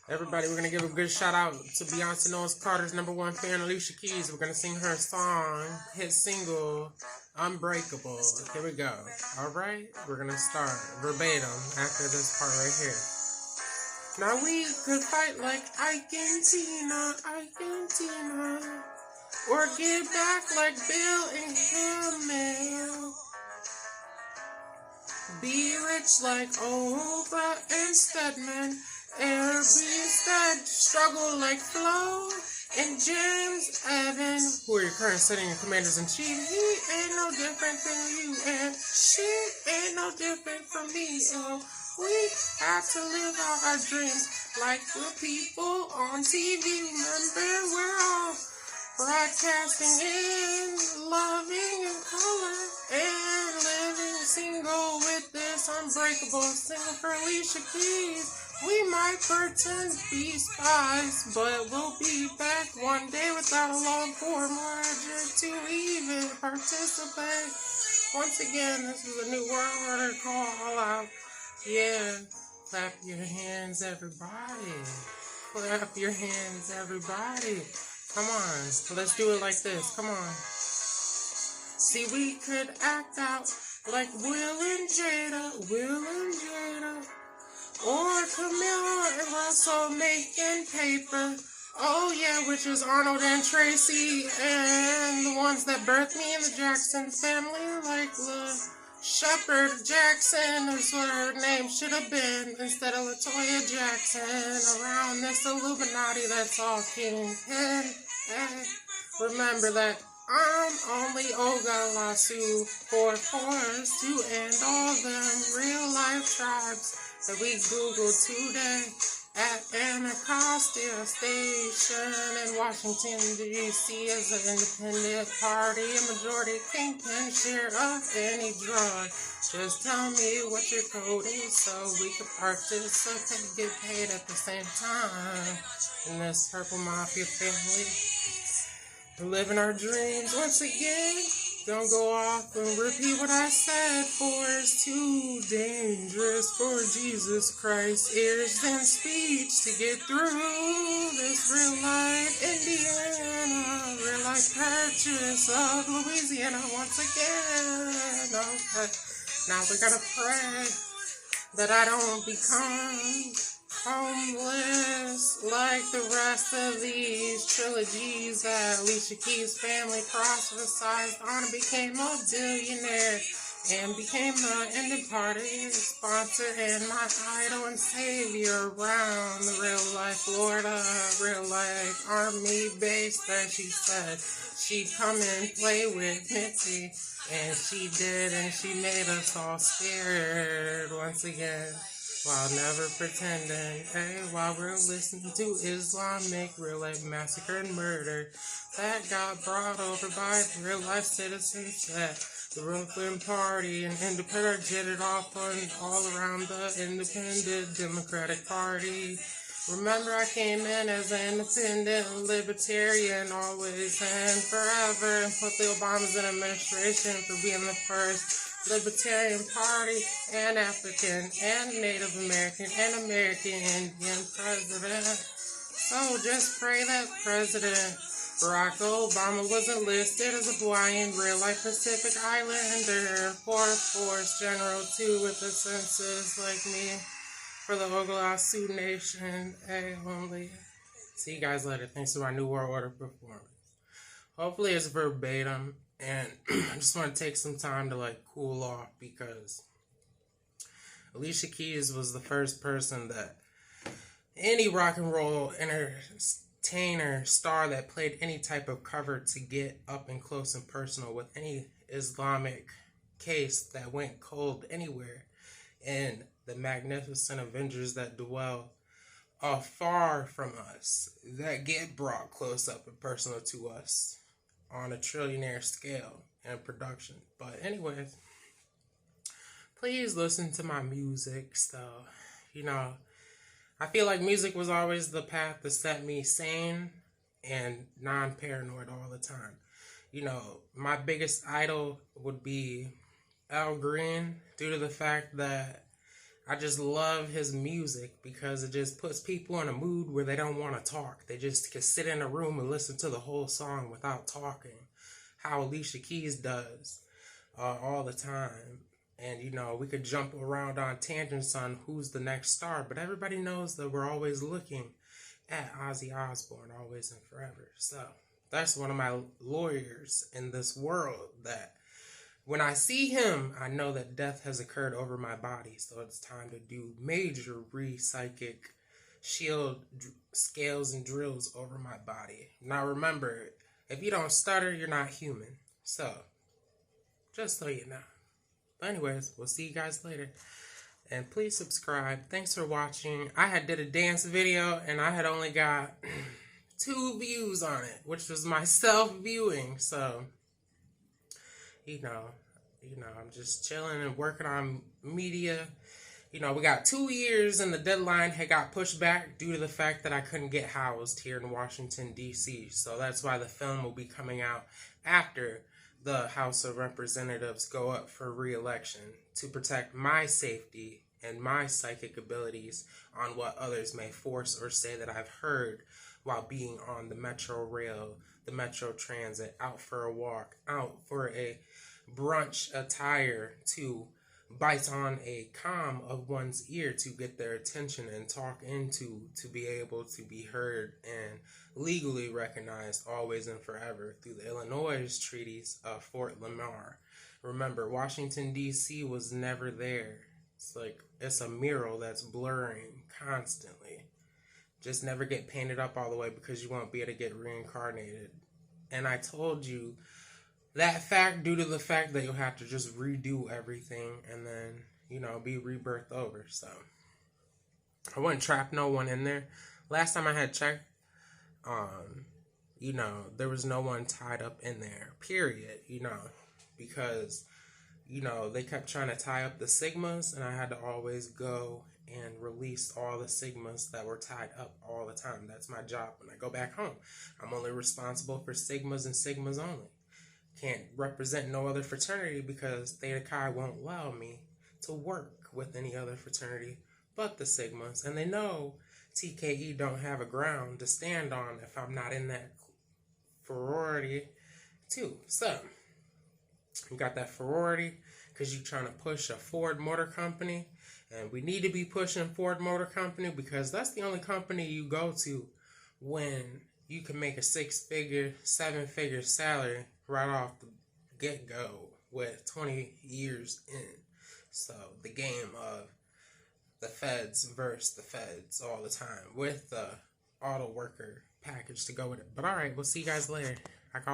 Everybody, we're going to give a good shout out to Beyonce Knowles Carter's #1 fan, Alicia Keys. We're going to sing her song, hit single, Unbreakable. Here we go. Alright, we're going to start verbatim after this part right here. Now we could fight like Ike and Tina, or get back like Bill and Hamill. Be rich like Oprah and Stedman, or be instead struggle like Flo and James Evan, who are your current sitting commanders-in-chief. He ain't no different than you, and she ain't no different from me. Oh, we have to live out our dreams like the people on TV. Remember, we're all broadcasting in, loving in color, and living single with this unbreakable single for Alicia Keys. We might pretend to be spies, but we'll be back one day without a long form logic to even participate. Once again, this is a new world order call out. Yeah, clap your hands, everybody. Clap your hands, everybody. Come on, let's do it like this. Come on. See, we could act out like Will and Jada, or Camilla and Russell making paper. Oh yeah, which is Arnold and Tracy, and the ones that birthed me in the Jackson family, like the Shepherd Jackson is what her name should have been, instead of LaToya Jackson. Around this Illuminati that's all kingpin. Hey, remember that I'm only Olga Lasso for force to end all them real life tribes that we Googled today at Anacostia Station in Washington, D.C. as an independent party, a majority kingpin share of any drug. Just tell me what your code is so we can participate and get paid at the same time in this purple mafia family. We're living our dreams once again. Don't go off and repeat what I said, for it's too dangerous for Jesus Christ's ears and speech to get through this real life Indiana, real life purchase of Louisiana once again. Okay. Now we gotta pray that I don't become homeless like the rest of these trilogies that Alicia Keys' family prophesized on, and became a billionaire and became the indie party sponsor and my idol and savior around the real life Florida, real life army base that she said she'd come and play with Mitzi, and she did, and she made us all scared once again. While never pretending, hey, while we're listening to Islamic real-life massacre and murder that got brought over by real-life citizens that the Brooklyn Party and Independent jetted off on all around the Independent Democratic Party. Remember, I came in as an independent libertarian always and forever, and put the Obamas in administration for being the first Libertarian Party and African and Native American and American Indian president. So just pray that President Barack Obama wasn't listed as a Hawaiian real-life Pacific Islander for Force General too with the census like me for the Oglala Sioux Nation. Hey, only. See you guys later. Thanks to my New World Order performance. Hopefully it's verbatim. And I just want to take some time to cool off, because Alicia Keys was the first person that any rock and roll entertainer star that played any type of cover to get up and close and personal with any Islamic case that went cold anywhere, and the magnificent Avengers that dwell afar from us that get brought close up and personal to us on a trillionaire scale and production. But anyways, please listen to my music stuff. I feel like music was always the path that set me sane and non-paranoid all the time. My biggest idol would be Al Green, due to the fact that I just love his music because it just puts people in a mood where they don't want to talk. They just can sit in a room and listen to the whole song without talking. How Alicia Keys does all the time. And, you know, we could jump around on tangents on who's the next star, but everybody knows that we're always looking at Ozzy Osbourne, always and forever. So that's one of my lawyers in this world that when I see him, I know that death has occurred over my body. So it's time to do major re-psychic shield scales and drills over my body. Now remember, if you don't stutter, you're not human. So, just so you know. But anyways, we'll see you guys later. And please subscribe. Thanks for watching. I had did a dance video and I had only got 2 views on it, which was my self-viewing. So, you know, I'm just chilling and working on media. You know, we got 2 years and the deadline had got pushed back due to the fact that I couldn't get housed here in Washington, D.C. So that's why the film will be coming out after the House of Representatives go up for re-election to protect my safety and my psychic abilities on what others may force or say that I've heard while being on the Metro Rail, the Metro Transit, out for a walk, out for a brunch attire to bite on a comm of one's ear to get their attention and talk into to be able to be heard and legally recognized always and forever through the Illinois treaties of Fort Lamar. Remember, Washington, D.C. was never there. It's like, it's a mural that's blurring constantly. Just never get painted up all the way because you won't be able to get reincarnated. And I told you that fact due to the fact that you'll have to just redo everything and then, you know, be rebirthed over. So, I wouldn't trap no one in there. Last time I had checked, you know, there was no one tied up in there, period, you know, because, you know, they kept trying to tie up the Sigmas and I had to always go and release all the Sigmas that were tied up all the time. That's my job when I go back home. I'm only responsible for Sigmas and Sigmas only. Can't represent no other fraternity because Theta Chi won't allow me to work with any other fraternity but the Sigmas. And they know TKE don't have a ground to stand on if I'm not in that sorority too. So, you got that sorority because you're trying to push a Ford Motor Company. And we need to be pushing Ford Motor Company because that's the only company you go to when you can make a 6-figure, 7-figure salary right off the get-go with 20 years in. So the game of the feds versus the feds all the time with the auto worker package to go with it. But alright, we'll see you guys later.